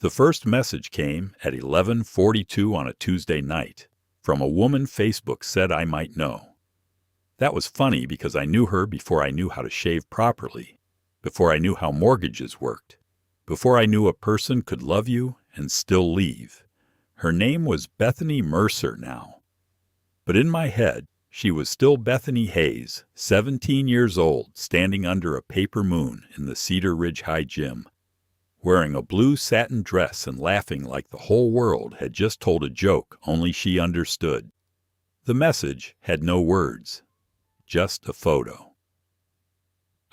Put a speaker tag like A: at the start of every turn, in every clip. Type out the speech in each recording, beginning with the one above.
A: The first message came at 11:42 on a Tuesday night from a woman Facebook said I might know. That was funny because I knew her before I knew how to shave properly, before I knew how mortgages worked, before I knew a person could love you and still leave. Her name was Bethany Mercer now. But in my head, she was still Bethany Hayes, 17 years old, standing under a paper moon in the Cedar Ridge High gym, wearing a blue satin dress and laughing like the whole world had just told a joke only she understood. The message had no words, just a photo.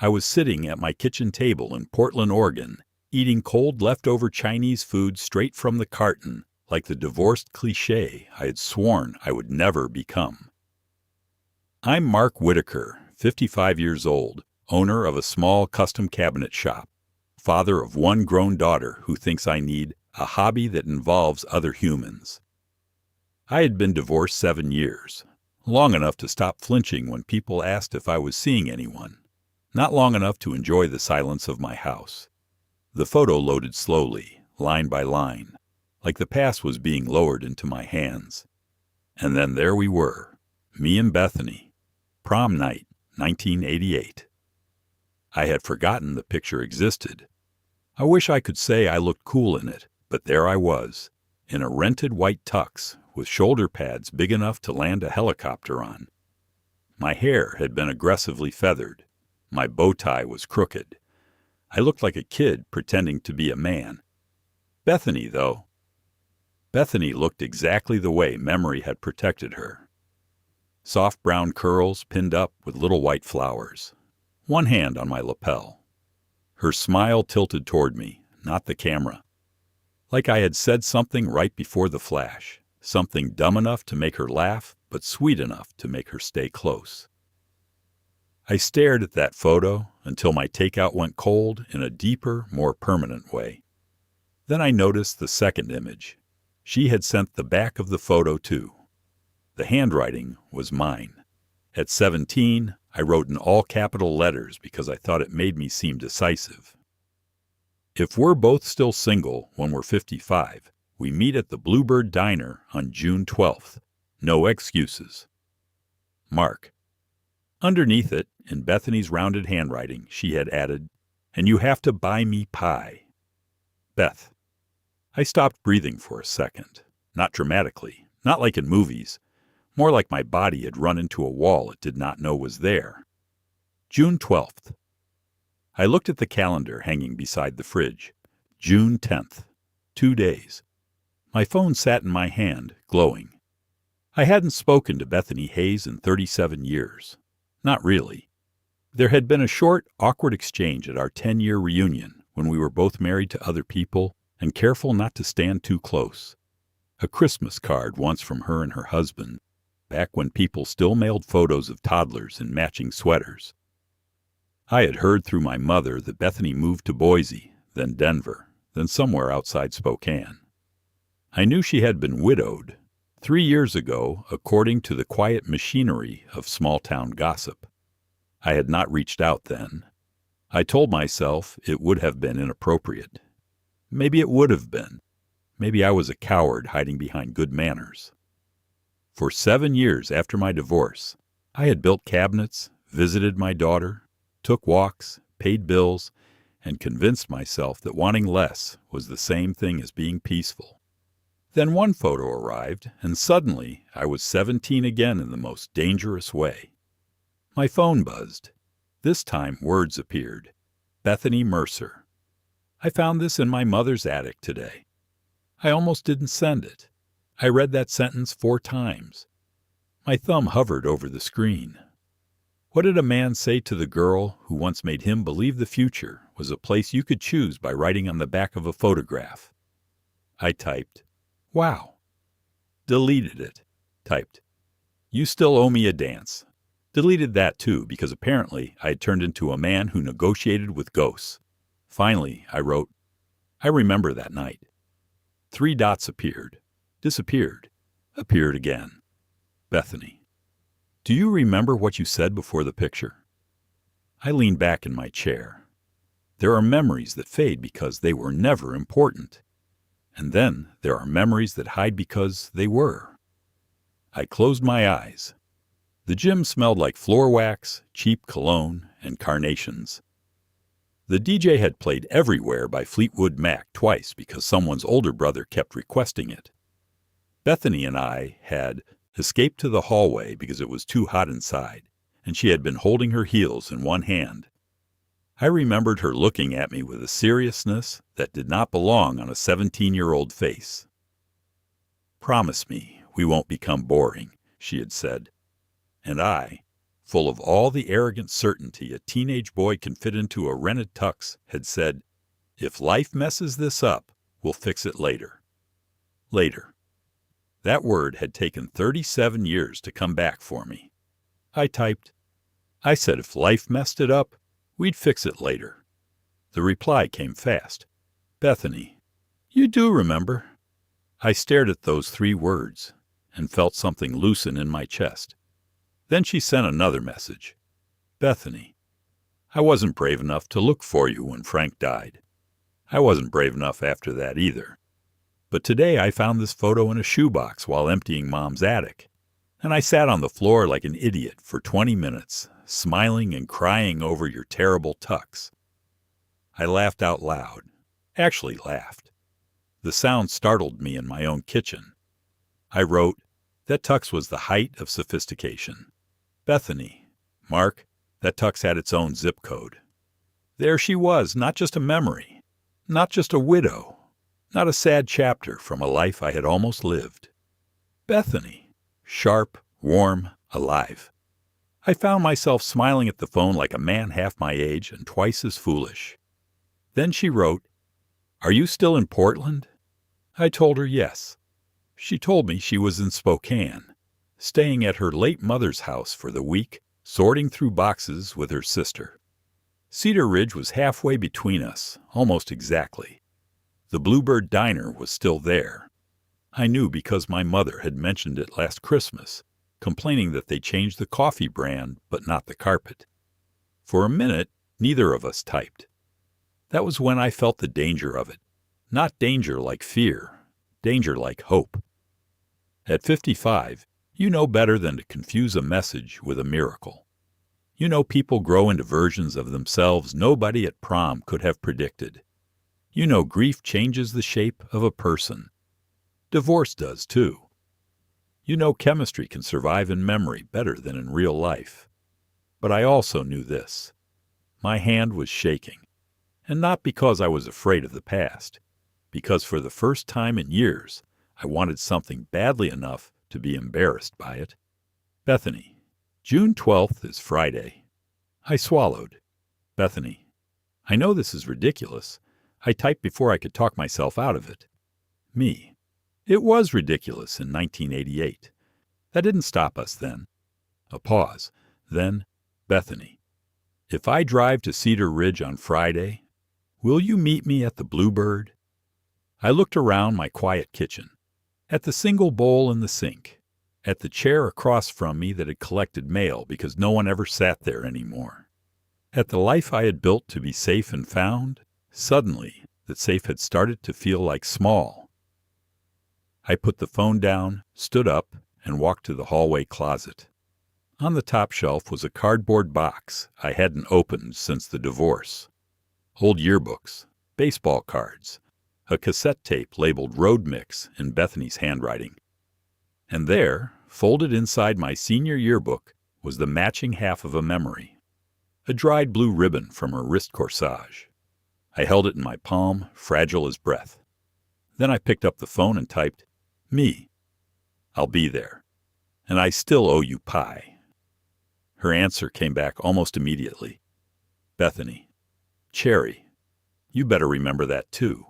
A: I was sitting at my kitchen table in Portland, Oregon, eating cold leftover Chinese food straight from the carton, like the divorced cliché I had sworn I would never become. I'm Mark Whitaker, 55 years old, owner of a small custom cabinet shop, father of one grown daughter who thinks I need a hobby that involves other humans. I had been divorced 7 years, long enough to stop flinching when people asked if I was seeing anyone, not long enough to enjoy the silence of my house. The photo loaded slowly, line by line, like the past was being lowered into my hands. And then there we were, me and Bethany, prom night, 1988. I had forgotten the picture existed. I wish I could say I looked cool in it, but there I was, in a rented white tux with shoulder pads big enough to land a helicopter on. My hair had been aggressively feathered. My bow tie was crooked. I looked like a kid pretending to be a man. Bethany, though. Bethany looked exactly the way memory had protected her. Soft brown curls pinned up with little white flowers. One hand on my lapel. Her smile tilted toward me, not the camera. Like I had said something right before the flash, something dumb enough to make her laugh, but sweet enough to make her stay close. I stared at that photo until my takeout went cold in a deeper, more permanent way. Then I noticed the second image. She had sent the back of the photo too. The handwriting was mine. At 17, I wrote in all capital letters because I thought it made me seem decisive. If we're both still single when we're 55, we meet at the Bluebird Diner on June 12th. No excuses. Mark. Underneath it, in Bethany's rounded handwriting, she had added, "And you have to buy me pie." Beth. I stopped breathing for a second. Not dramatically, not like in movies. More like my body had run into a wall it did not know was there. June 12th. I looked at the calendar hanging beside the fridge. June 10th. 2 days. My phone sat in my hand, glowing. I hadn't spoken to Bethany Hayes in 37 years. Not really. There had been a short, awkward exchange at our 10-year reunion when we were both married to other people and careful not to stand too close. A Christmas card once from her and her husband, back when people still mailed photos of toddlers in matching sweaters. I had heard through my mother that Bethany moved to Boise, then Denver, then somewhere outside Spokane. I knew she had been widowed 3 years ago, according to the quiet machinery of small-town gossip. I had not reached out then. I told myself it would have been inappropriate. Maybe it would have been. Maybe I was a coward hiding behind good manners. For 7 years after my divorce, I had built cabinets, visited my daughter, took walks, paid bills, and convinced myself that wanting less was the same thing as being peaceful. Then one photo arrived, and suddenly I was 17 again in the most dangerous way. My phone buzzed. This time words appeared. Bethany Mercer. I found this in my mother's attic today. I almost didn't send it. I read that sentence 4 times. My thumb hovered over the screen. What did a man say to the girl who once made him believe the future was a place you could choose by writing on the back of a photograph? I typed, "Wow." Deleted it. Typed, "You still owe me a dance." Deleted that too because apparently I had turned into a man who negotiated with ghosts. Finally, I wrote, "I remember that night." 3 dots appeared, disappeared, appeared again. Bethany. Do you remember what you said before the picture? I leaned back in my chair. There are memories that fade because they were never important. And then there are memories that hide because they were. I closed my eyes. The gym smelled like floor wax, cheap cologne, and carnations. The DJ had played Everywhere by Fleetwood Mac twice because someone's older brother kept requesting it. Bethany and I had escaped to the hallway because it was too hot inside, and she had been holding her heels in one hand. I remembered her looking at me with a seriousness that did not belong on a 17-year-old face. "Promise me we won't become boring," she had said. And I, full of all the arrogant certainty a teenage boy can fit into a rented tux, had said, "If life messes this up, we'll fix it later." Later. That word had taken 37 years to come back for me. I said if life messed it up, we'd fix it later. The reply came fast. "Bethany, you do remember." I stared at those 3 words and felt something loosen in my chest. Then she sent another message. "Bethany, I wasn't brave enough to look for you when Frank died. I wasn't brave enough after that either. But today I found this photo in a shoebox while emptying Mom's attic, and I sat on the floor like an idiot for 20 minutes, smiling and crying over your terrible tux." I laughed out loud. Actually laughed. The sound startled me in my own kitchen. I wrote, "That tux was the height of sophistication. Bethany, Mark, that tux had its own zip code." There she was, not just a memory, not just a widow, not a sad chapter from a life I had almost lived. Bethany, sharp, warm, alive. I found myself smiling at the phone like a man half my age and twice as foolish. Then she wrote, "Are you still in Portland?" I told her yes. She told me she was in Spokane, staying at her late mother's house for the week, sorting through boxes with her sister. Cedar Ridge was halfway between us, almost exactly. The Bluebird Diner was still there. I knew because my mother had mentioned it last Christmas, complaining that they changed the coffee brand but not the carpet. For a minute, neither of us typed. That was when I felt the danger of it. Not danger like fear, danger like hope. At 55, you know better than to confuse a message with a miracle. You know people grow into versions of themselves nobody at prom could have predicted. You know grief changes the shape of a person. Divorce does, too. You know chemistry can survive in memory better than in real life. But I also knew this. My hand was shaking. And not because I was afraid of the past. Because for the first time in years, I wanted something badly enough to be embarrassed by it. Bethany, June 12th is Friday. I swallowed. Bethany, I know this is ridiculous. I typed before I could talk myself out of it. Me, it was ridiculous in 1988. That didn't stop us then. A pause. Then, Bethany, if I drive to Cedar Ridge on Friday, will you meet me at the Bluebird? I looked around my quiet kitchen. At the single bowl in the sink, at the chair across from me that had collected mail because no one ever sat there anymore, at the life I had built to be safe and found. Suddenly, that safe had started to feel like small. I put the phone down, stood up, and walked to the hallway closet. On the top shelf was a cardboard box I hadn't opened since the divorce. Old yearbooks, baseball cards, a cassette tape labeled Road Mix in Bethany's handwriting. And there, folded inside my senior yearbook, was the matching half of a memory. A dried blue ribbon from her wrist corsage. I held it in my palm, fragile as breath. Then I picked up the phone and typed, "Me. I'll be there. And I still owe you pie." Her answer came back almost immediately. "Bethany, Cherry, you better remember that too."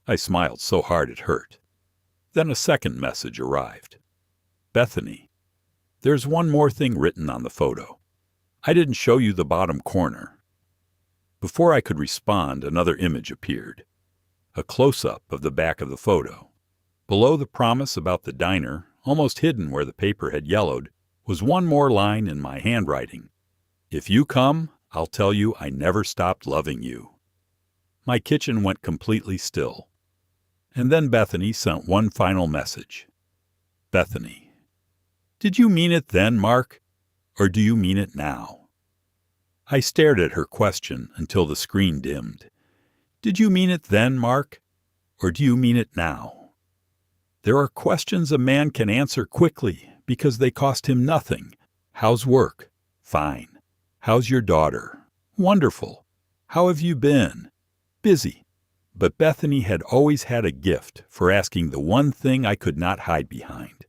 A: I smiled so hard it hurt. Then a second message arrived. "Bethany, there's one more thing written on the photo. I didn't show you the bottom corner." Before I could respond, another image appeared. A close-up of the back of the photo. Below the promise about the diner, almost hidden where the paper had yellowed, was one more line in my handwriting. "If you come, I'll tell you I never stopped loving you." My kitchen went completely still. And then Bethany sent one final message. Bethany, did you mean it then, Mark, or do you mean it now? I stared at her question until the screen dimmed. Did you mean it then, Mark, or do you mean it now? There are questions a man can answer quickly because they cost him nothing. How's work? Fine. How's your daughter? Wonderful. How have you been? Busy. But Bethany had always had a gift for asking the one thing I could not hide behind.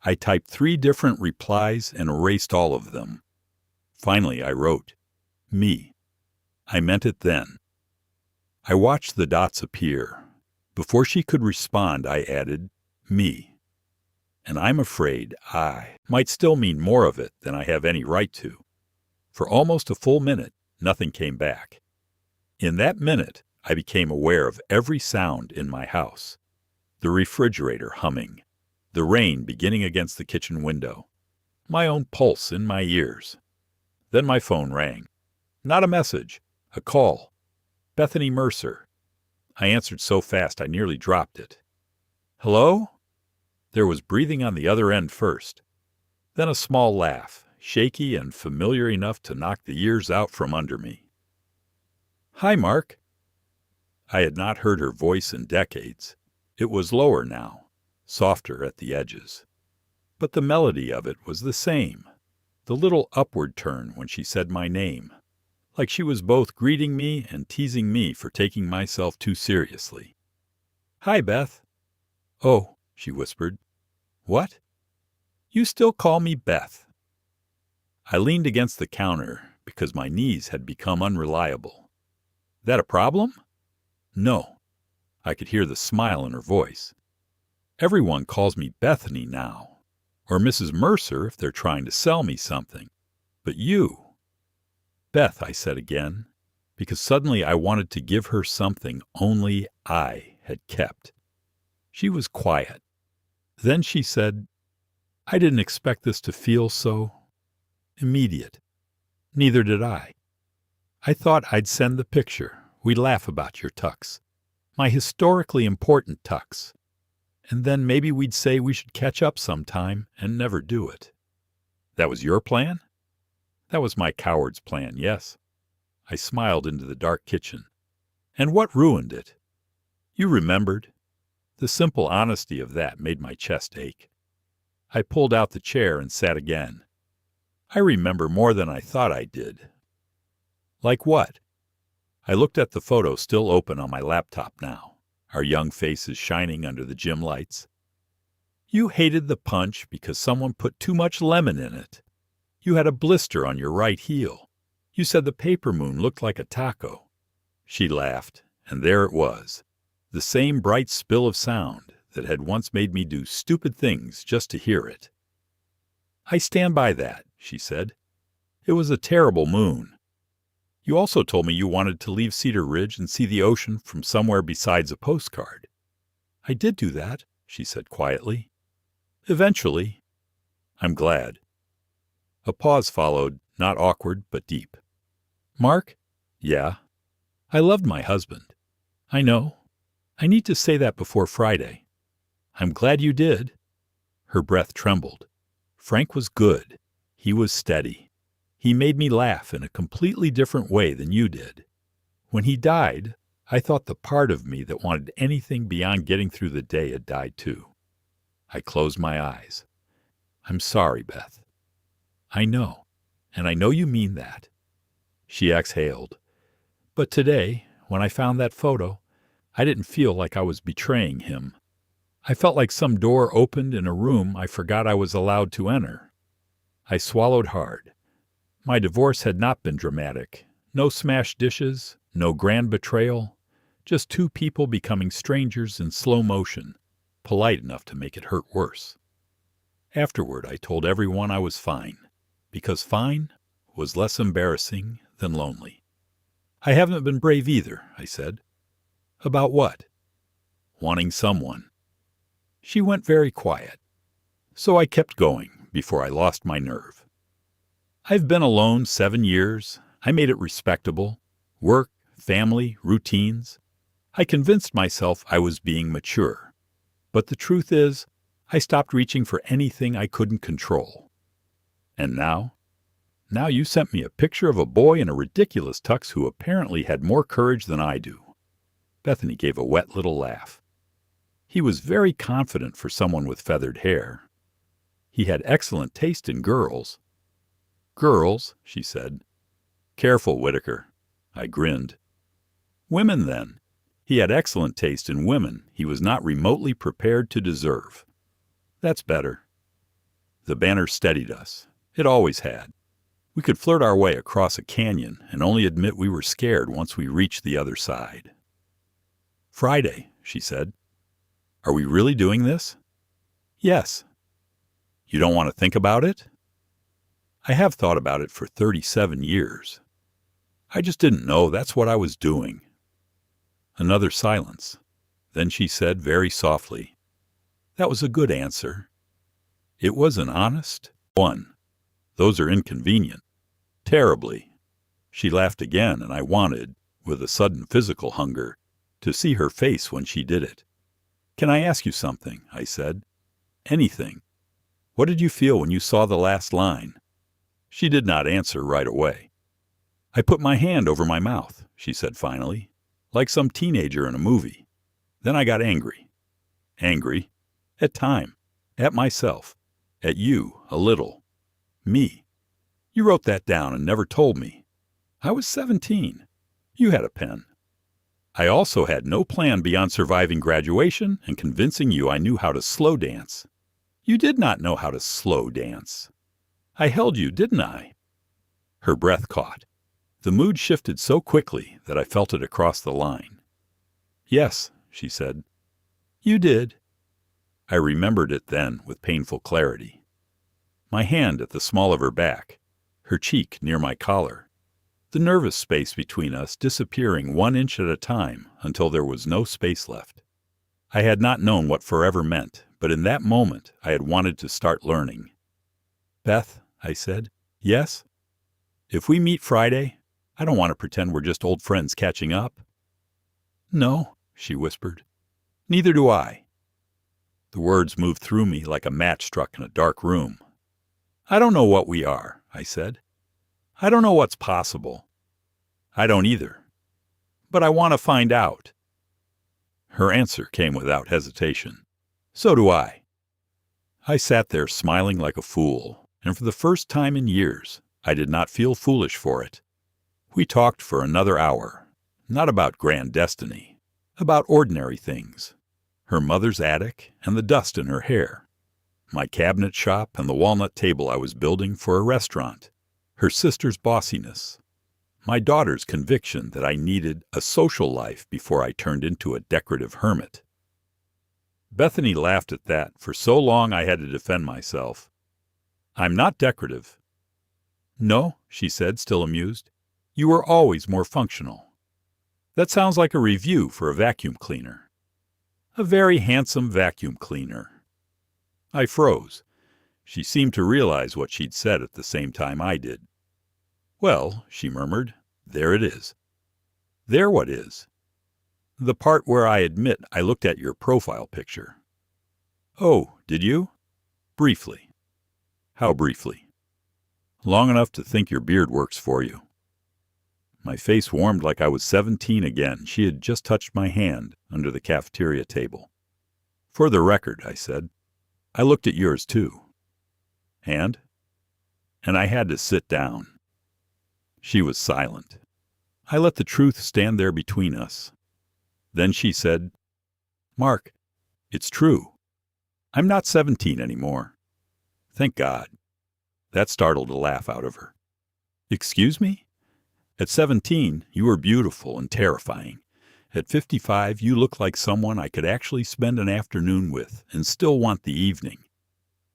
A: I typed 3 different replies and erased all of them. Finally, I wrote, me. I meant it then. I watched the dots appear. Before she could respond, I added, me. And I'm afraid I might still mean more of it than I have any right to. For almost a full minute, nothing came back. In that minute, I became aware of every sound in my house. The refrigerator humming, the rain beginning against the kitchen window, my own pulse in my ears. Then my phone rang. Not a message, a call. Bethany Mercer. I answered so fast I nearly dropped it. Hello? There was breathing on the other end first. Then a small laugh, shaky and familiar enough to knock the years out from under me. Hi, Mark. I had not heard her voice in decades. It was lower now, softer at the edges. But the melody of it was the same, the little upward turn when she said my name, like she was both greeting me and teasing me for taking myself too seriously. Hi, Beth. Oh, she whispered. What? You still call me Beth. I leaned against the counter because my knees had become unreliable. That a problem? No. I could hear the smile in her voice. Everyone calls me Bethany now, or Mrs. Mercer if they're trying to sell me something. But you... Beth, I said again, because suddenly I wanted to give her something only I had kept. She was quiet. Then she said, I didn't expect this to feel so immediate. Neither did I. I thought I'd send the picture. We'd laugh about your tux. My historically important tux. And then maybe we'd say we should catch up sometime and never do it. That was your plan? That was my coward's plan, yes. I smiled into the dark kitchen. And what ruined it? You remembered. The simple honesty of that made my chest ache. I pulled out the chair and sat again. I remember more than I thought I did. Like what? I looked at the photo still open on my laptop now, our young faces shining under the gym lights. You hated the punch because someone put too much lemon in it. You had a blister on your right heel. You said the paper moon looked like a taco. She laughed, and there it was, the same bright spill of sound that had once made me do stupid things just to hear it. I stand by that, she said. It was a terrible moon. You also told me you wanted to leave Cedar Ridge and see the ocean from somewhere besides a postcard. I did do that, she said quietly. Eventually. I'm glad. A pause followed, not awkward, but deep. Mark? Yeah. I loved my husband. I know. I need to say that before Friday. I'm glad you did. Her breath trembled. Frank was good. He was steady. He made me laugh in a completely different way than you did. When he died, I thought the part of me that wanted anything beyond getting through the day had died too. I closed my eyes. I'm sorry, Beth. I know, and I know you mean that. She exhaled. But today, when I found that photo, I didn't feel like I was betraying him. I felt like some door opened in a room I forgot I was allowed to enter. I swallowed hard. My divorce had not been dramatic. No smashed dishes, no grand betrayal, just 2 people becoming strangers in slow motion, polite enough to make it hurt worse. Afterward, I told everyone I was fine, because fine was less embarrassing than lonely. I haven't been brave either, I said. About what? Wanting someone. She went very quiet. So I kept going before I lost my nerve. I've been alone 7 years. I made it respectable. Work, family, routines. I convinced myself I was being mature. But the truth is, I stopped reaching for anything I couldn't control. And now? Now you sent me a picture of a boy in a ridiculous tux who apparently had more courage than I do. Bethany gave a wet little laugh. He was very confident for someone with feathered hair. He had excellent taste in girls. Girls, she said. Careful, Whitaker. I grinned. Women, then. He had excellent taste in women he was not remotely prepared to deserve. That's better. The banner steadied us. It always had. We could flirt our way across a canyon and only admit we were scared once we reached the other side. Friday, she said. Are we really doing this? Yes. You don't want to think about it? I have thought about it for 37 years. I just didn't know that's what I was doing. Another silence. Then she said very softly, That was a good answer. It was an honest one. Those are inconvenient. Terribly. She laughed again, and I wanted, with a sudden physical hunger, to see her face when she did it. Can I ask you something? I said. Anything. What did you feel when you saw the last line? She did not answer right away. I put my hand over my mouth, she said finally, like some teenager in a movie. Then I got angry. Angry. At time. At myself. At you, a little. Me. You wrote that down and never told me. I was 17. You had a pen. I also had no plan beyond surviving graduation and convincing you I knew how to slow dance. You did not know how to slow dance. I held you, didn't I? Her breath caught. The mood shifted so quickly that I felt it across the line. Yes, she said. You did. I remembered it then with painful clarity. My hand at the small of her back, her cheek near my collar, the nervous space between us disappearing 1 inch at a time until there was no space left. I had not known what forever meant, but in that moment I had wanted to start learning. Beth, I said, yes? If we meet Friday, I don't want to pretend we're just old friends catching up. No, she whispered. Neither do I. The words moved through me like a match struck in a dark room. I don't know what we are, I said. I don't know what's possible. I don't either. But I want to find out. Her answer came without hesitation. So do I. I sat there smiling like a fool, and for the first time in years, I did not feel foolish for it. We talked for another hour, not about grand destiny, about ordinary things. Her mother's attic and the dust in her hair, my cabinet shop and the walnut table I was building for a restaurant, her sister's bossiness, my daughter's conviction that I needed a social life before I turned into a decorative hermit. Bethany laughed at that. For so long I had to defend myself. I'm not decorative. No, she said, still amused. You were always more functional. That sounds like a review for a vacuum cleaner. A very handsome vacuum cleaner. I froze. She seemed to realize what she'd said at the same time I did. Well, she murmured, there it is. There what is? The part where I admit I looked at your profile picture. Oh, did you? Briefly. How briefly? Long enough to think your beard works for you. My face warmed like I was 17 again. She had just touched my hand under the cafeteria table. For the record, I said, I looked at yours too. And? And I had to sit down. She was silent. I let the truth stand there between us. Then she said, Mark, it's true. I'm not 17 anymore. Thank God. That startled a laugh out of her. Excuse me? At 17, you were beautiful and terrifying. At 55, you look like someone I could actually spend an afternoon with and still want the evening.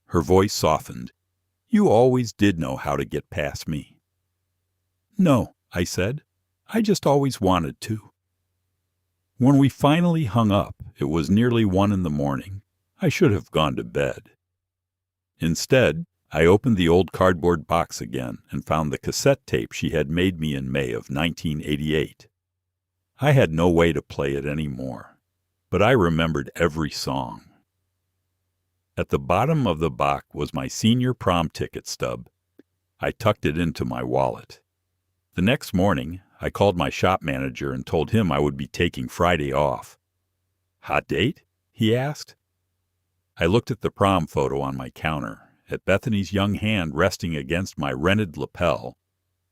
A: Her voice softened. You always did know how to get past me. No, I said. I just always wanted to. When we finally hung up, it was nearly 1 a.m. I should have gone to bed. Instead, I opened the old cardboard box again and found the cassette tape she had made me in May of 1988. I had no way to play it anymore, but I remembered every song. At the bottom of the box was my senior prom ticket stub. I tucked it into my wallet. The next morning, I called my shop manager and told him I would be taking Friday off. "Hot date?" he asked. I looked at the prom photo on my counter, at Bethany's young hand resting against my rented lapel,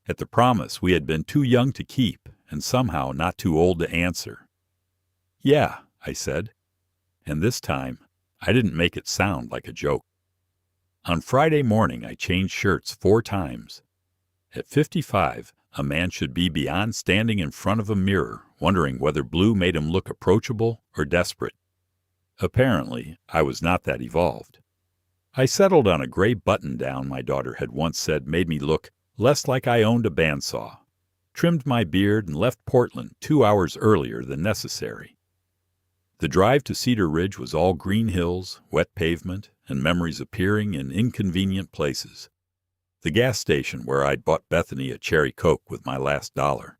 A: at the promise we had been too young to keep and somehow not too old to answer. "Yeah," I said, and this time I didn't make it sound like a joke. On Friday morning I changed shirts 4 times. At 55, a man should be beyond standing in front of a mirror wondering whether blue made him look approachable or desperate. Apparently, I was not that evolved. I settled on a gray button-down my daughter had once said made me look less like I owned a bandsaw, trimmed my beard, and left Portland 2 hours earlier than necessary. The drive to Cedar Ridge was all green hills, wet pavement, and memories appearing in inconvenient places. The gas station where I'd bought Bethany a cherry Coke with my last dollar.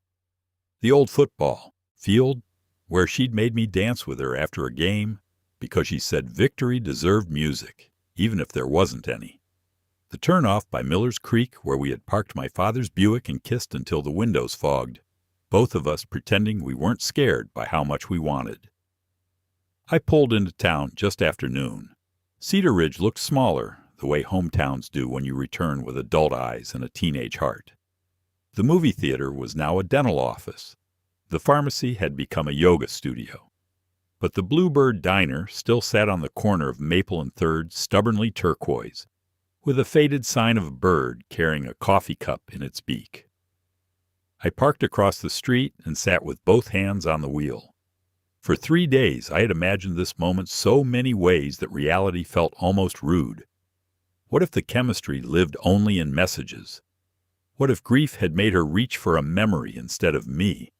A: The old football field where she'd made me dance with her after a game because she said victory deserved music, even if there wasn't any. The turnoff by Miller's Creek where we had parked my father's Buick and kissed until the windows fogged, both of us pretending we weren't scared by how much we wanted. I pulled into town just after noon. Cedar Ridge looked smaller, the way hometowns do when you return with adult eyes and a teenage heart. The movie theater was now a dental office. The pharmacy had become a yoga studio. But the Bluebird Diner still sat on the corner of Maple and 3rd, stubbornly turquoise, with a faded sign of a bird carrying a coffee cup in its beak. I parked across the street and sat with both hands on the wheel. For 3 days I had imagined this moment so many ways that reality felt almost rude. What if the chemistry lived only in messages? What if grief had made her reach for a memory instead of me?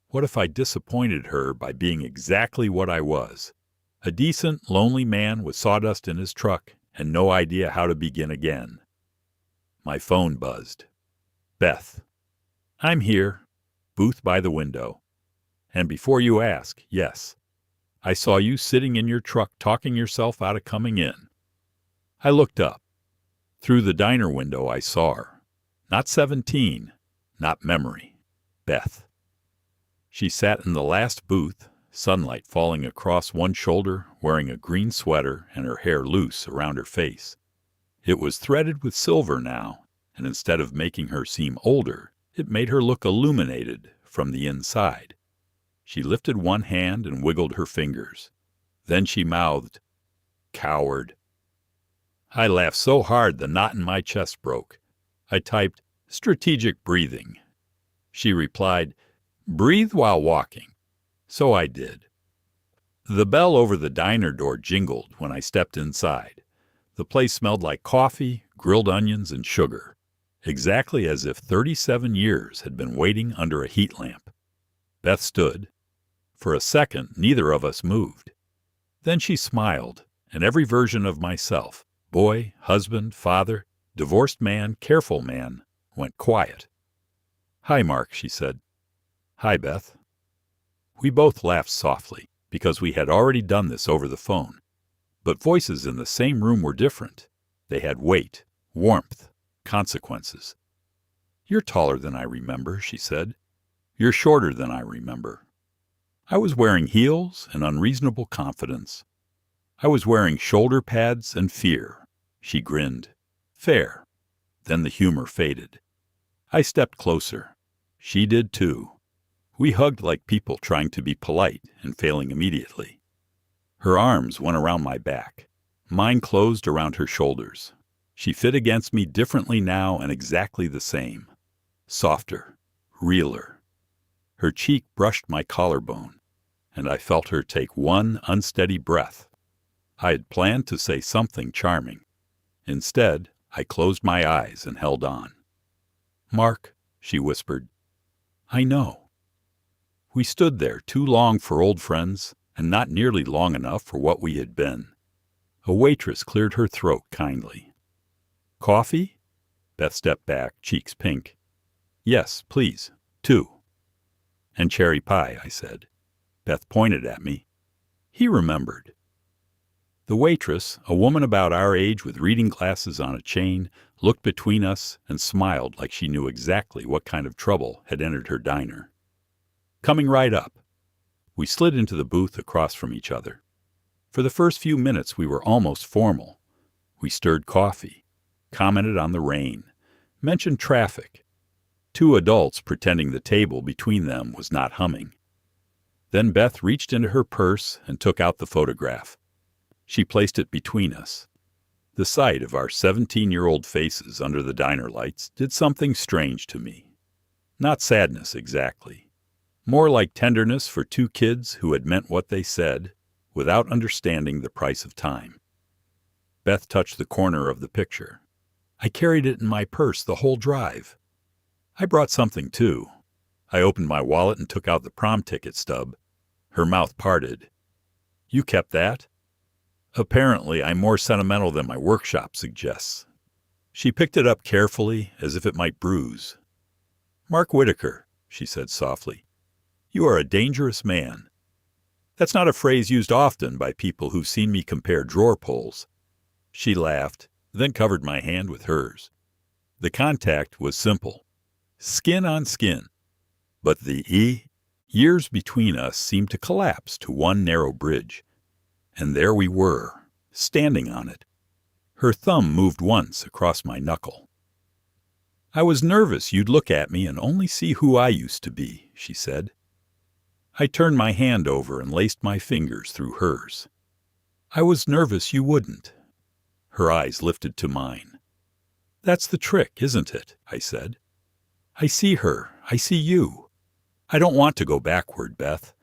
A: What if I disappointed her by being exactly what I was? A decent, lonely man with sawdust in his truck and no idea how to begin again. My phone buzzed. "Beth." "I'm here." Booth by the window. "And before you ask, yes. I saw you sitting in your truck talking yourself out of coming in." I looked up. Through the diner window I saw her. Not 17, not memory. Beth. She sat in the last booth, sunlight falling across one shoulder, wearing a green sweater and her hair loose around her face. It was threaded with silver now, and instead of making her seem older, it made her look illuminated from the inside. She lifted one hand and wiggled her fingers. Then she mouthed, "Coward." I laughed so hard the knot in my chest broke. I typed, "Strategic breathing." She replied, "Breathe while walking." So I did. The bell over the diner door jingled when I stepped inside. The place smelled like coffee, grilled onions, and sugar, exactly as if 37 years had been waiting under a heat lamp. Beth stood. For a second, neither of us moved. Then she smiled, and every version of myself, boy, husband, father, divorced man, careful man, went quiet. "Hi, Mark," she said. "Hi, Beth." We both laughed softly, because we had already done this over the phone. But voices in the same room were different. They had weight, warmth, consequences. "You're taller than I remember," she said. "You're shorter than I remember." I was wearing heels and unreasonable confidence. I was wearing shoulder pads and fear. She grinned. Fair. Then the humor faded. I stepped closer. She did too. We hugged like people trying to be polite and failing immediately. Her arms went around my back. Mine closed around her shoulders. She fit against me differently now and exactly the same. Softer. Realer. Her cheek brushed my collarbone, and I felt her take one unsteady breath. I had planned to say something charming. Instead, I closed my eyes and held on. "Mark," she whispered. "I know." We stood there too long for old friends, and not nearly long enough for what we had been. A waitress cleared her throat kindly. "Coffee?" Beth stepped back, cheeks pink. "Yes, please. 2." "And cherry pie," I said. Beth pointed at me. He remembered. The waitress, a woman about our age with reading glasses on a chain, looked between us and smiled like she knew exactly what kind of trouble had entered her diner. "Coming right up." We slid into the booth across from each other. For the first few minutes we were almost formal. We stirred coffee, commented on the rain, mentioned traffic. Two adults pretending the table between them was not humming. Then Beth reached into her purse and took out the photograph. She placed it between us. The sight of our 17-year-old faces under the diner lights did something strange to me. Not sadness exactly. More like tenderness for two kids who had meant what they said without understanding the price of time. Beth touched the corner of the picture. "I carried it in my purse the whole drive." I brought something too. I opened my wallet and took out the prom ticket stub. Her mouth parted. "You kept that?" "Apparently I'm more sentimental than my workshop suggests." She picked it up carefully, as if it might bruise. "Mark Whitaker," she said softly, "you are a dangerous man." That's not a phrase used often by people who've seen me compare drawer pulls. She laughed, then covered my hand with hers. The contact was simple. Skin on skin. But the years between us seemed to collapse to one narrow bridge. And there we were, standing on it. Her thumb moved once across my knuckle. "I was nervous you'd look at me and only see who I used to be," she said. I turned my hand over and laced my fingers through hers. "I was nervous you wouldn't." Her eyes lifted to mine. "That's the trick, isn't it?" I said. "I see her. I see you. I don't want to go backward, Beth.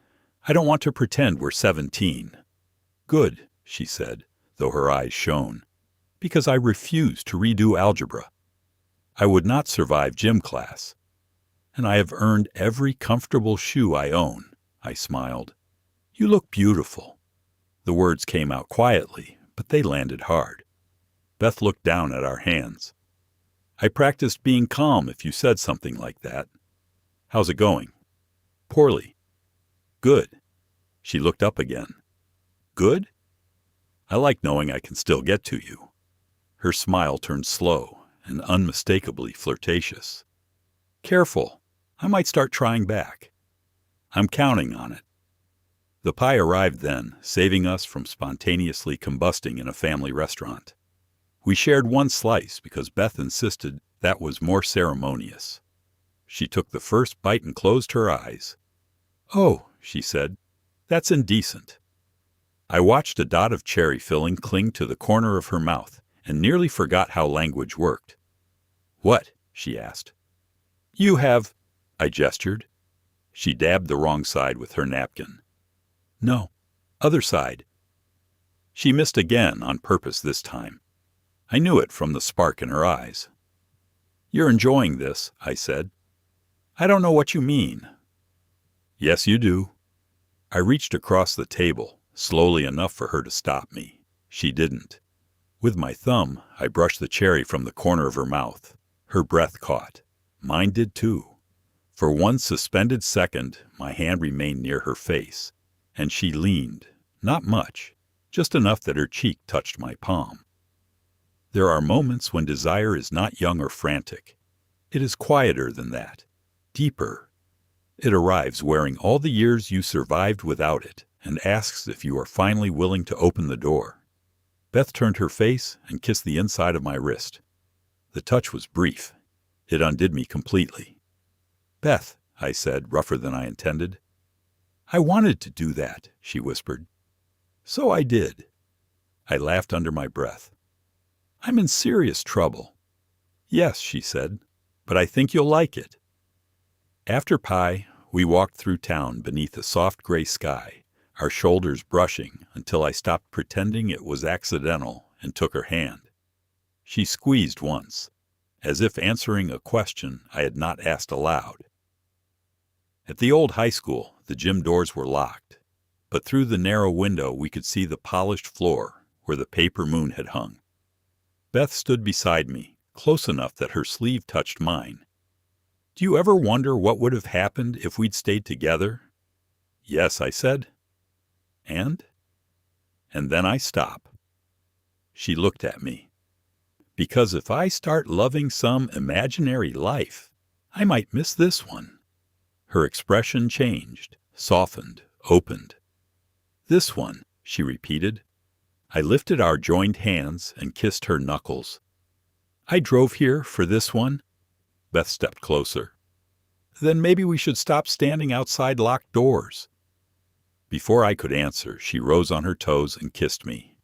A: I don't want to pretend we're 17. "Good," she said, though her eyes shone, "because I refuse to redo algebra. I would not survive gym class. And I have earned every comfortable shoe I own." I smiled. "You look beautiful." The words came out quietly, but they landed hard. Beth looked down at our hands. "I practiced being calm if you said something like that. How's it going?" "Poorly." "Good." She looked up again. "Good?" "I like knowing I can still get to you." Her smile turned slow and unmistakably flirtatious. "Careful. I might start trying back." "I'm counting on it." The pie arrived then, saving us from spontaneously combusting in a family restaurant. We shared one slice because Beth insisted that was more ceremonious. She took the first bite and closed her eyes. "Oh," she said, "that's indecent." I watched a dot of cherry filling cling to the corner of her mouth and nearly forgot how language worked. "What?" she asked. "You have—" I gestured. She dabbed the wrong side with her napkin. "No, other side." She missed again, on purpose this time. I knew it from the spark in her eyes. "You're enjoying this," I said. "I don't know what you mean." "Yes, you do." I reached across the table, slowly enough for her to stop me. She didn't. With my thumb, I brushed the cherry from the corner of her mouth. Her breath caught. Mine did too. For one suspended second, my hand remained near her face, and she leaned, not much, just enough that her cheek touched my palm. There are moments when desire is not young or frantic. It is quieter than that, deeper. It arrives wearing all the years you survived without it and asks if you are finally willing to open the door. Beth turned her face and kissed the inside of my wrist. The touch was brief. It undid me completely. "Beth," I said, rougher than I intended. "I wanted to do that," she whispered. "So I did." I laughed under my breath. "I'm in serious trouble." "Yes," she said, "but I think you'll like it." After pie, we walked through town beneath a soft gray sky, our shoulders brushing until I stopped pretending it was accidental and took her hand. She squeezed once, as if answering a question I had not asked aloud. At the old high school, the gym doors were locked, but through the narrow window we could see the polished floor where the paper moon had hung. Beth stood beside me, close enough that her sleeve touched mine. Do you ever wonder what would have happened if we'd stayed together? Yes, I said. And? And then I stop. She looked at me. Because if I start loving some imaginary life, I might miss this one. Her expression changed, softened, opened. This one, she repeated. I lifted our joined hands and kissed her knuckles. I drove here for this one. Beth stepped closer. Then maybe we should stop standing outside locked doors. Before I could answer, she rose on her toes and kissed me.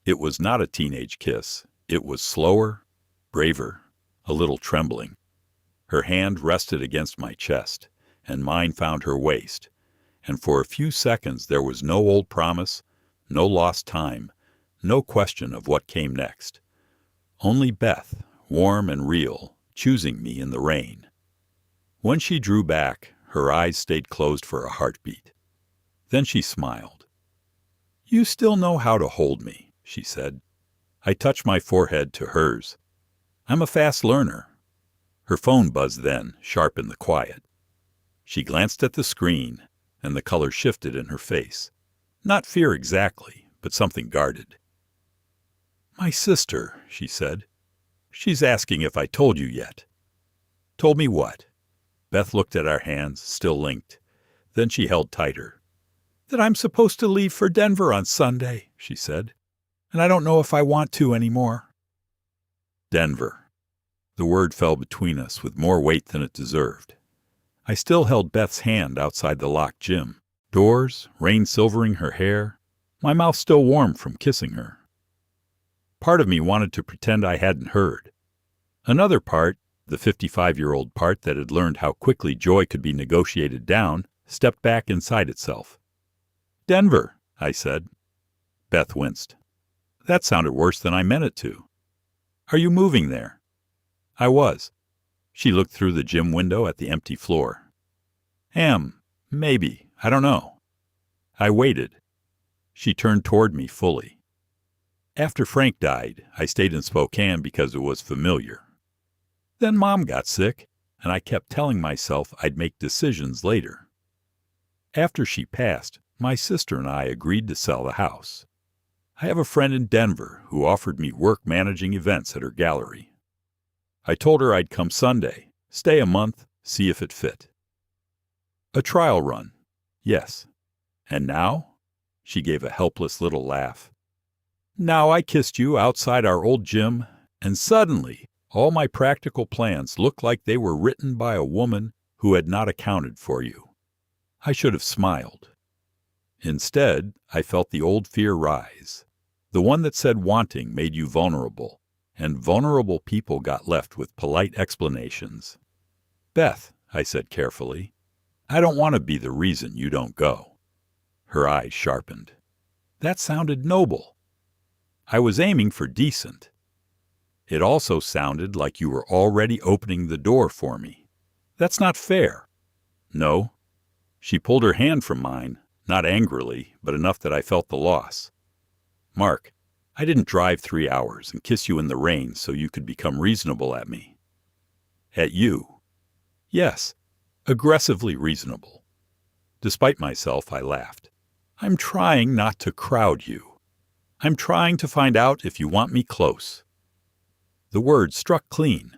A: It was not a teenage kiss. It was slower, braver, a little trembling. Her hand rested against my chest, and mine found her waist, and for a few seconds there was no old promise, no lost time, no question of what came next. Only Beth, warm and real, choosing me in the rain. When she drew back, her eyes stayed closed for a heartbeat. Then she smiled. You still know how to hold me, she said. I touched my forehead to hers. I'm a fast learner. Her phone buzzed then, sharp in the quiet. She glanced at the screen, and the color shifted in her face. Not fear exactly, but something guarded. My sister, she said. She's asking if I told you yet. Told me what? Beth looked at our hands, still linked. Then she held tighter. That I'm supposed to leave for Denver on Sunday, she said. And I don't know if I want to anymore. Denver. The word fell between us with more weight than it deserved. I still held Beth's hand outside the locked gym. Doors, rain silvering her hair, my mouth still warm from kissing her. Part of me wanted to pretend I hadn't heard. Another part, the 55-year-old part that had learned how quickly joy could be negotiated down, stepped back inside itself. Denver, I said. Beth winced. That sounded worse than I meant it to. Are you moving there? I was. She looked through the gym window at the empty floor. Maybe, I don't know. I waited. She turned toward me fully. After Frank died, I stayed in Spokane because it was familiar. Then Mom got sick, and I kept telling myself I'd make decisions later. After she passed, my sister and I agreed to sell the house. I have a friend in Denver who offered me work managing events at her gallery. I told her I'd come Sunday, stay a month, see if it fit. A trial run, yes. And now? She gave a helpless little laugh. Now I kissed you outside our old gym, and suddenly all my practical plans looked like they were written by a woman who had not accounted for you. I should have smiled. Instead, I felt the old fear rise, the one that said wanting made you vulnerable, and vulnerable people got left with polite explanations. Beth, I said carefully, I don't want to be the reason you don't go. Her eyes sharpened. That sounded noble. I was aiming for decent. It also sounded like you were already opening the door for me. That's not fair. No. She pulled her hand from mine, not angrily, but enough that I felt the loss. Mark, I didn't drive 3 hours and kiss you in the rain so you could become reasonable at me. At you. Yes, aggressively reasonable. Despite myself, I laughed. I'm trying not to crowd you. I'm trying to find out if you want me close. The word struck clean.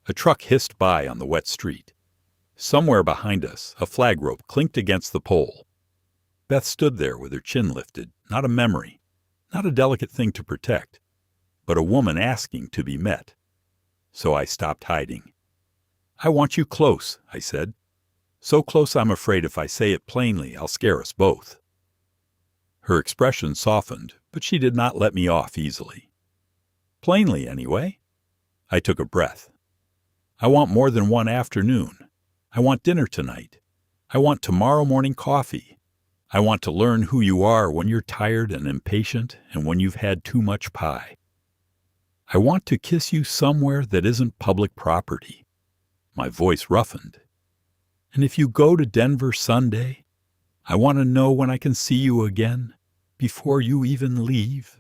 A: A truck hissed by on the wet street. Somewhere behind us, a flag rope clinked against the pole. Beth stood there with her chin lifted, not a memory, not a delicate thing to protect, but a woman asking to be met. So I stopped hiding. I want you close, I said. So close I'm afraid if I say it plainly, I'll scare us both. Her expression softened, but she did not let me off easily. Plainly, anyway. I took a breath. I want more than one afternoon. I want dinner tonight. I want tomorrow morning coffee. I want to learn who you are when you're tired and impatient and when you've had too much pie. I want to kiss you somewhere that isn't public property. My voice roughened. And if you go to Denver Sunday, I want to know when I can see you again, before you even leave.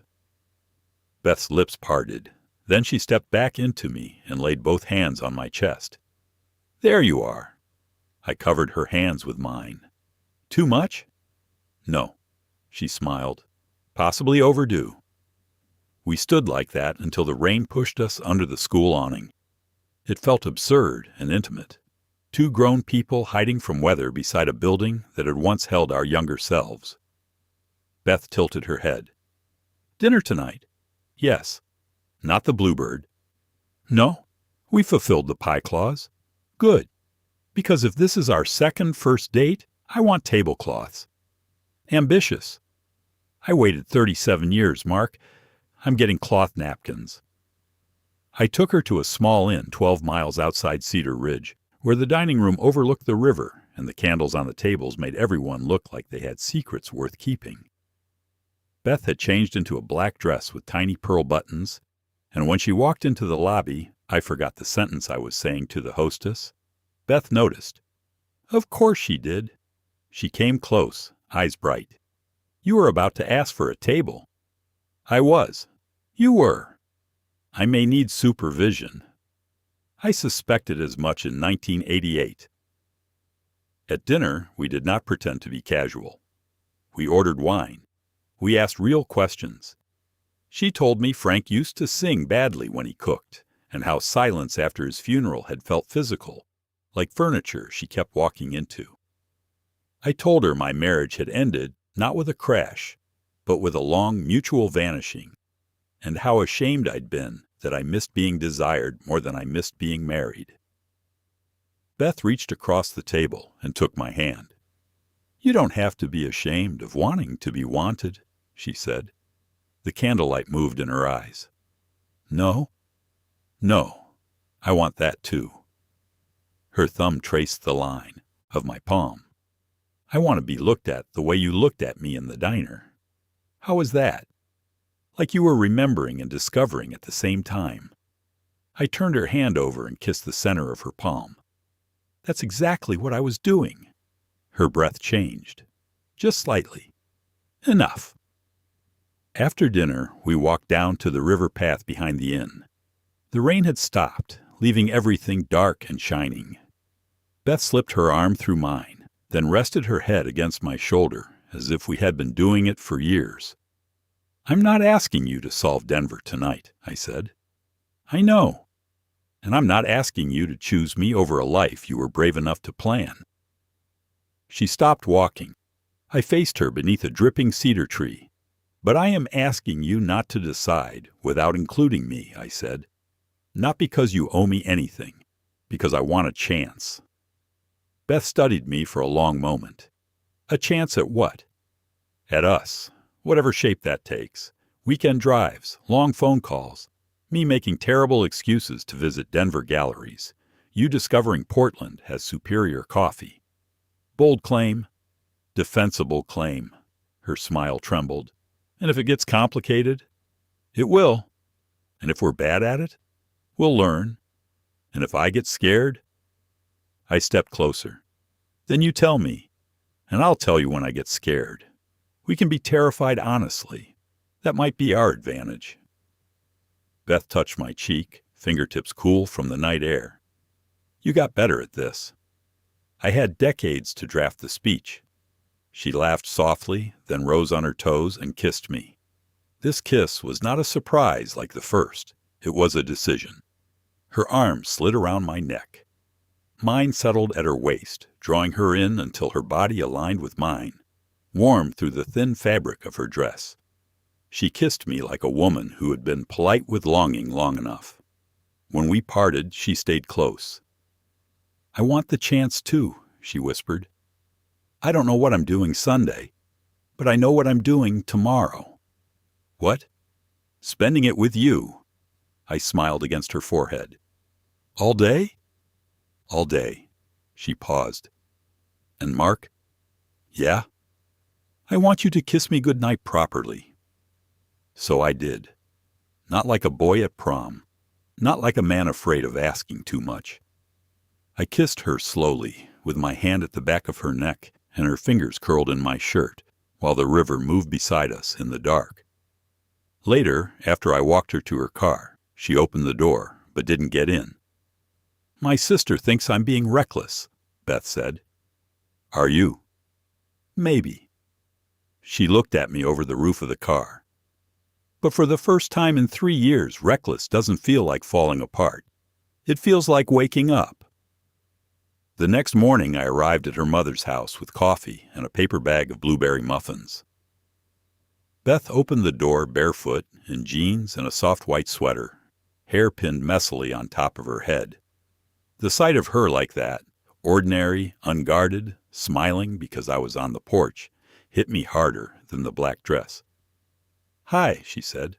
A: Beth's lips parted. Then she stepped back into me and laid both hands on my chest. There you are. I covered her hands with mine. Too much? No, she smiled. Possibly overdue. We stood like that until the rain pushed us under the school awning. It felt absurd and intimate. Two grown people hiding from weather beside a building that had once held our younger selves. Beth tilted her head. Dinner tonight? Yes. Not the Bluebird. No, we fulfilled the pie clause. Good. Because if this is our second first date, I want tablecloths. Ambitious. I waited 37 years, Mark. I'm getting cloth napkins. I took her to a small inn 12 miles outside Cedar Ridge, where the dining room overlooked the river and the candles on the tables made everyone look like they had secrets worth keeping. Beth had changed into a black dress with tiny pearl buttons, and when she walked into the lobby, I forgot the sentence I was saying to the hostess. Beth noticed. Of course she did. She came close, eyes bright. You were about to ask for a table. I was. You were. I may need supervision. I suspected as much in 1988. At dinner, we did not pretend to be casual. We ordered wine. We asked real questions. She told me Frank used to sing badly when he cooked, and how silence after his funeral had felt physical, like furniture she kept walking into. I told her my marriage had ended not with a crash, but with a long mutual vanishing, and how ashamed I'd been that I missed being desired more than I missed being married. Beth reached across the table and took my hand. You don't have to be ashamed of wanting to be wanted, she said. The candlelight moved in her eyes. No? No, I want that too. Her thumb traced the line of my palm. I want to be looked at the way you looked at me in the diner. How was that? Like you were remembering and discovering at the same time. I turned her hand over and kissed the center of her palm. That's exactly what I was doing. Her breath changed. Just slightly. Enough. After dinner, we walked down to the river path behind the inn. The rain had stopped, leaving everything dark and shining. Beth slipped her arm through mine, then rested her head against my shoulder as if we had been doing it for years. I'm not asking you to solve Denver tonight, I said. I know. And I'm not asking you to choose me over a life you were brave enough to plan. She stopped walking. I faced her beneath a dripping cedar tree. But I am asking you not to decide without including me, I said. Not because you owe me anything, because I want a chance. Beth studied me for a long moment. A chance at what? At us, whatever shape that takes. Weekend drives, long phone calls, me making terrible excuses to visit Denver galleries, you discovering Portland has superior coffee. Bold claim, defensible claim. Her smile trembled. And if it gets complicated, it will. And if we're bad at it, we'll learn. And if I get scared, I stepped closer. Then you tell me, and I'll tell you when I get scared. We can be terrified honestly. That might be our advantage. Beth touched my cheek, fingertips cool from the night air. You got better at this. I had decades to draft the speech. She laughed softly, then rose on her toes and kissed me. This kiss was not a surprise like the first. It was a decision. Her arm slid around my neck. Mine settled at her waist, drawing her in until her body aligned with mine, warm through the thin fabric of her dress. She kissed me like a woman who had been polite with longing long enough. When we parted, she stayed close. I want the chance too, she whispered. I don't know what I'm doing Sunday, but I know what I'm doing tomorrow. What? Spending it with you. I smiled against her forehead. All day? All day. She paused. And Mark? Yeah? I want you to kiss me goodnight properly. So I did. Not like a boy at prom. Not like a man afraid of asking too much. I kissed her slowly, with my hand at the back of her neck and her fingers curled in my shirt, while the river moved beside us in the dark. Later, after I walked her to her car, she opened the door, but didn't get in. My sister thinks I'm being reckless, Beth said. Are you? Maybe. She looked at me over the roof of the car. But for the first time in 3 years, reckless doesn't feel like falling apart. It feels like waking up. The next morning, I arrived at her mother's house with coffee and a paper bag of blueberry muffins. Beth opened the door barefoot, in jeans and a soft white sweater, hair pinned messily on top of her head. The sight of her like that, ordinary, unguarded, smiling because I was on the porch, hit me harder than the black dress. Hi, she said.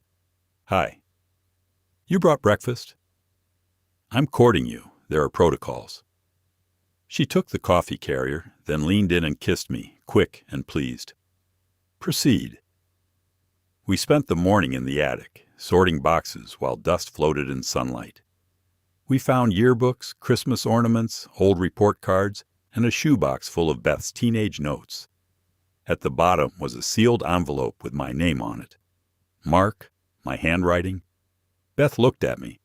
A: Hi. You brought breakfast? I'm courting you. There are protocols. She took the coffee carrier, then leaned in and kissed me, quick and pleased. Proceed. We spent the morning in the attic, sorting boxes while dust floated in sunlight. We found yearbooks, Christmas ornaments, old report cards, and a shoebox full of Beth's teenage notes. At the bottom was a sealed envelope with my name on it. Mark, my handwriting. Beth looked at me.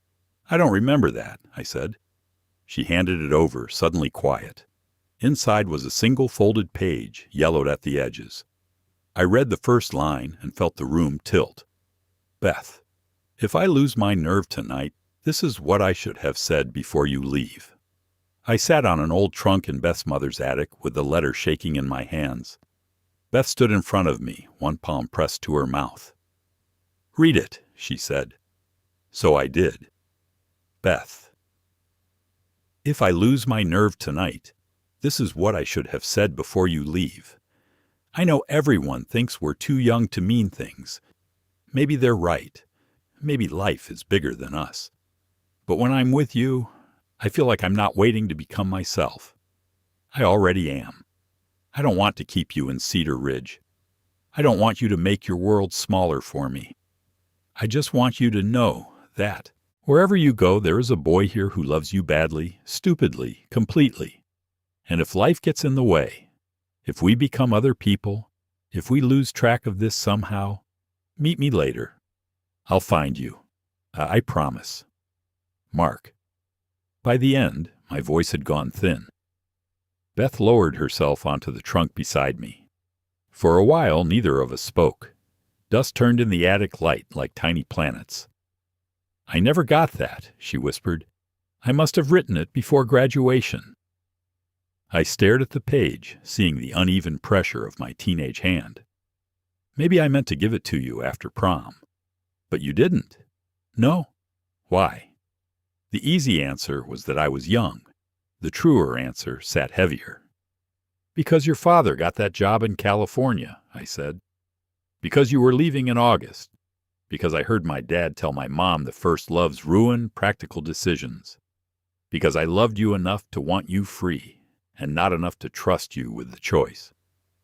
A: I don't remember that, I said. She handed it over, suddenly quiet. Inside was a single folded page, yellowed at the edges. I read the first line and felt the room tilt. Beth, if I lose my nerve tonight, this is what I should have said before you leave. I sat on an old trunk in Beth's mother's attic with the letter shaking in my hands. Beth stood in front of me, one palm pressed to her mouth. Read it, she said. So I did. Beth, if I lose my nerve tonight, this is what I should have said before you leave. I know everyone thinks we're too young to mean things. Maybe they're right. Maybe life is bigger than us. But when I'm with you, I feel like I'm not waiting to become myself. I already am. I don't want to keep you in Cedar Ridge. I don't want you to make your world smaller for me. I just want you to know that wherever you go, there is a boy here who loves you badly, stupidly, completely. And if life gets in the way, if we become other people, if we lose track of this somehow, meet me later. I'll find you. I promise. Mark. By the end, my voice had gone thin. Beth lowered herself onto the trunk beside me. For a while, neither of us spoke. Dust turned in the attic light like tiny planets. I never got that, she whispered. I must have written it before graduation. I stared at the page, seeing the uneven pressure of my teenage hand. Maybe I meant to give it to you after prom. But you didn't. No. Why? The easy answer was that I was young. The truer answer sat heavier. Because your father got that job in California, I said. Because you were leaving in August. Because I heard my dad tell my mom that first loves ruin practical decisions. Because I loved you enough to want you free, and not enough to trust you with the choice.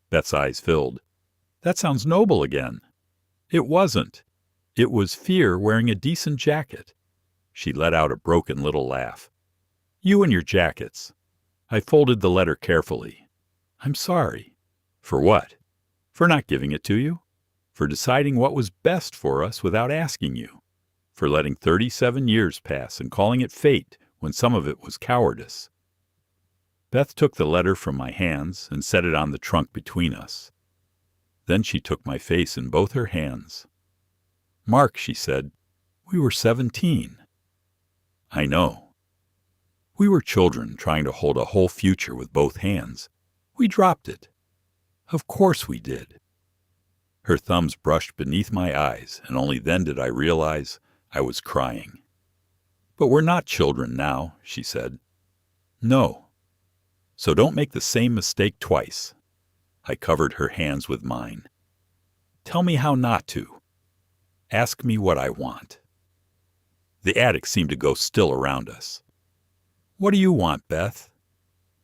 A: Beth's eyes filled. That sounds noble again. It wasn't. It was fear wearing a decent jacket. She let out a broken little laugh. You and your jackets. I folded the letter carefully. I'm sorry. For what? For not giving it to you? For deciding what was best for us without asking you? For letting 37 years pass and calling it fate when some of it was cowardice? Beth took the letter from my hands and set it on the trunk between us. Then she took my face in both her hands. Mark, she said, we were 17. I know. We were children trying to hold a whole future with both hands. We dropped it. Of course we did. Her thumbs brushed beneath my eyes, and only then did I realize I was crying. But we're not children now, she said. No. So don't make the same mistake twice. I covered her hands with mine. Tell me how not to. Ask me what I want. The attic seemed to go still around us. What do you want, Beth?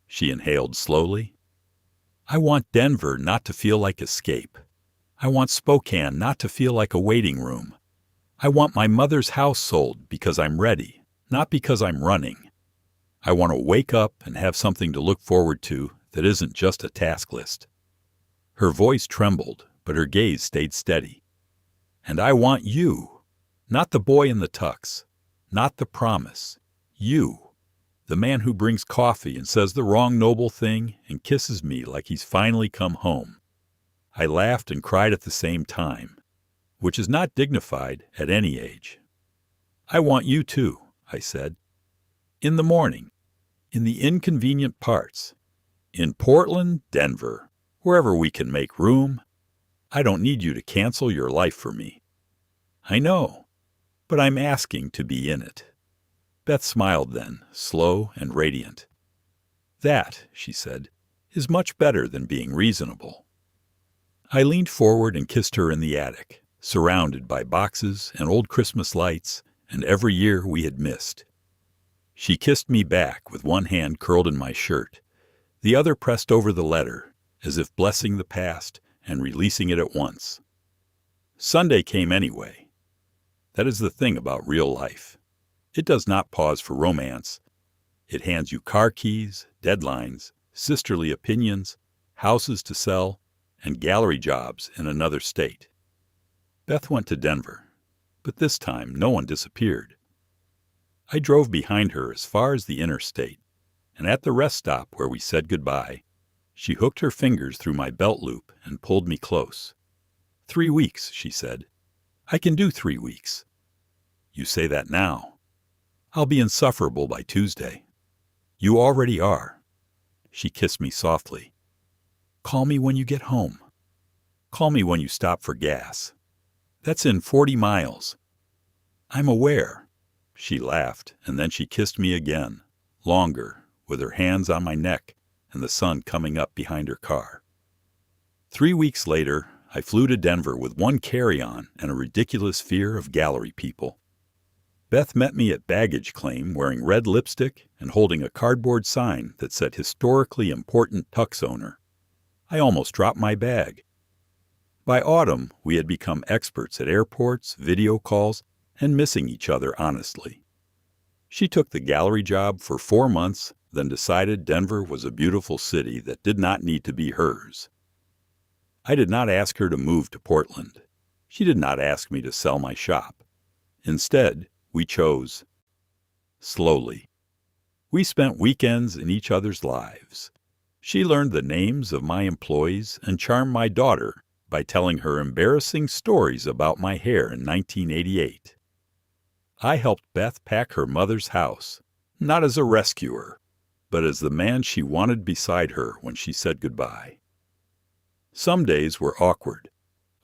A: She inhaled slowly. I want Denver not to feel like escape. I want Spokane not to feel like a waiting room. I want my mother's house sold because I'm ready, not because I'm running. I want to wake up and have something to look forward to that isn't just a task list. Her voice trembled, but her gaze stayed steady. And I want you, not the boy in the tux, not the promise, you, The man who brings coffee and says the wrong noble thing and kisses me like he's finally come home. I laughed and cried at the same time, which is not dignified at any age. I want you too, I said. In the morning, in the inconvenient parts, in Portland, Denver, wherever we can make room. I don't need you to cancel your life for me. I know, but I'm asking to be in it. Beth smiled then, slow and radiant. That, she said, is much better than being reasonable. I leaned forward and kissed her in the attic, surrounded by boxes and old Christmas lights and every year we had missed. She kissed me back with one hand curled in my shirt, the other pressed over the letter, as if blessing the past and releasing it at once. Sunday came anyway. That is the thing about real life. It does not pause for romance. It hands you car keys, deadlines, sisterly opinions, houses to sell, and gallery jobs in another state. Beth went to Denver, but this time no one disappeared. I drove behind her as far as the interstate, and at the rest stop where we said goodbye, she hooked her fingers through my belt loop and pulled me close. 3 weeks, she said. I can do 3 weeks. You say that now. I'll be insufferable by Tuesday. You already are. She kissed me softly. Call me when you get home. Call me when you stop for gas. That's in 40 miles. I'm aware. She laughed, and then she kissed me again, longer, with her hands on my neck and the sun coming up behind her car. 3 weeks later, I flew to Denver with one carry-on and a ridiculous fear of gallery people. Beth met me at baggage claim wearing red lipstick and holding a cardboard sign that said historically important tux owner. I almost dropped my bag. By autumn, we had become experts at airports, video calls, and missing each other honestly. She took the gallery job for 4 months, then decided Denver was a beautiful city that did not need to be hers. I did not ask her to move to Portland. She did not ask me to sell my shop. Instead, we chose slowly. We spent weekends in each other's lives. She learned the names of my employees and charmed my daughter by telling her embarrassing stories about my hair in 1988. I helped Beth pack her mother's house, not as a rescuer, but as the man she wanted beside her when she said goodbye. Some days were awkward.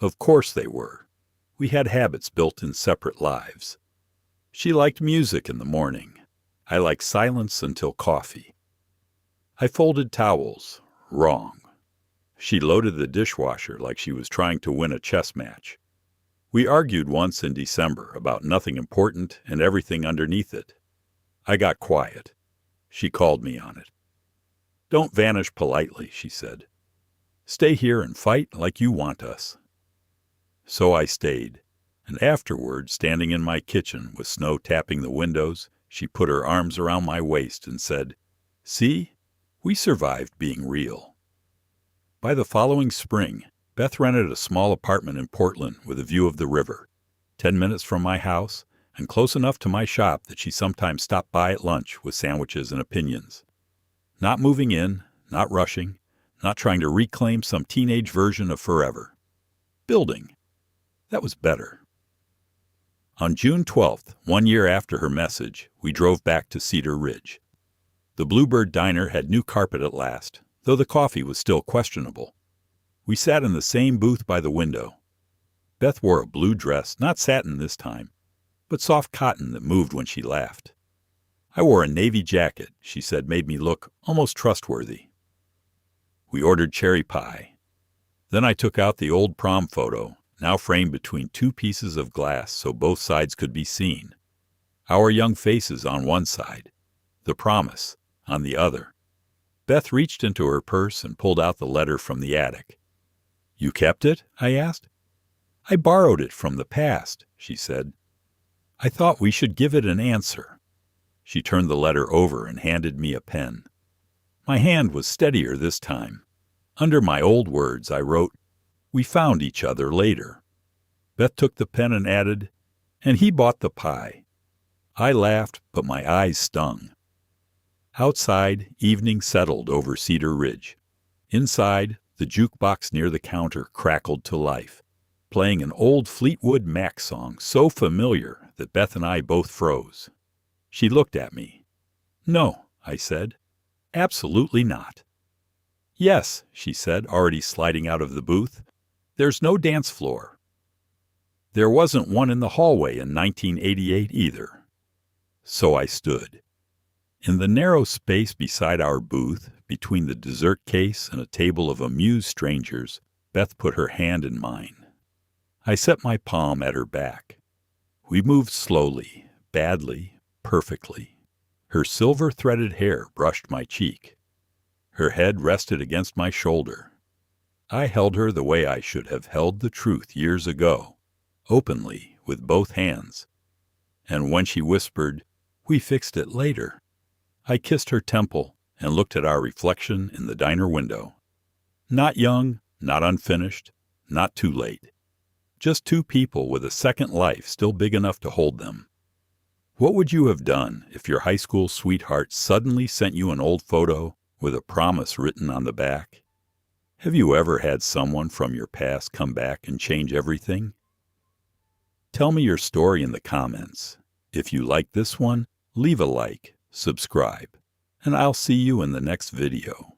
A: Of course they were. We had habits built in separate lives. She liked music in the morning. I liked silence until coffee. I folded towels. Wrong. She loaded the dishwasher like she was trying to win a chess match. We argued once in December about nothing important and everything underneath it. I got quiet. She called me on it. Don't vanish politely, she said. Stay here and fight like you want us. So I stayed, and afterward, standing in my kitchen with snow tapping the windows, she put her arms around my waist and said, See, we survived being real. By the following spring, Beth rented a small apartment in Portland with a view of the river, 10 minutes from my house, and close enough to my shop that she sometimes stopped by at lunch with sandwiches and opinions. Not moving in, not rushing, not trying to reclaim some teenage version of forever. Building. That was better. On June 12th, 1 year after her message, we drove back to Cedar Ridge. The Bluebird Diner had new carpet at last, though the coffee was still questionable. We sat in the same booth by the window. Beth wore a blue dress, not satin this time, but soft cotton that moved when she laughed. I wore a navy jacket she said made me look almost trustworthy. We ordered cherry pie. Then I took out the old prom photo, now framed between 2 pieces of glass so both sides could be seen. Our young faces on one side, the promise on the other. Beth reached into her purse and pulled out the letter from the attic. You kept it? I asked. I borrowed it from the past, she said. I thought we should give it an answer. She turned the letter over and handed me a pen. My hand was steadier this time. Under my old words, I wrote, We found each other later. Beth took the pen and added, And he bought the pie. I laughed, but my eyes stung. Outside, evening settled over Cedar Ridge. Inside, the jukebox near the counter crackled to life, playing an old Fleetwood Mac song so familiar that Beth and I both froze. She looked at me. "No," I said. "Absolutely not." "Yes," she said, already sliding out of the booth. "There's no dance floor." There wasn't one in the hallway in 1988 either. So I stood. In the narrow space beside our booth, between the dessert case and a table of amused strangers, Beth put her hand in mine. I set my palm at her back. We moved slowly, badly, perfectly. Her silver-threaded hair brushed my cheek. Her head rested against my shoulder. I held her the way I should have held the truth years ago, openly, with both hands. And when she whispered, "We fixed it later," I kissed her temple and looked at our reflection in the diner window. Not young, not unfinished, not too late. Just two people with a second life still big enough to hold them. What would you have done if your high school sweetheart suddenly sent you an old photo with a promise written on the back? Have you ever had someone from your past come back and change everything? Tell me your story in the comments. If you like this one, leave a like, subscribe, and I'll see you in the next video.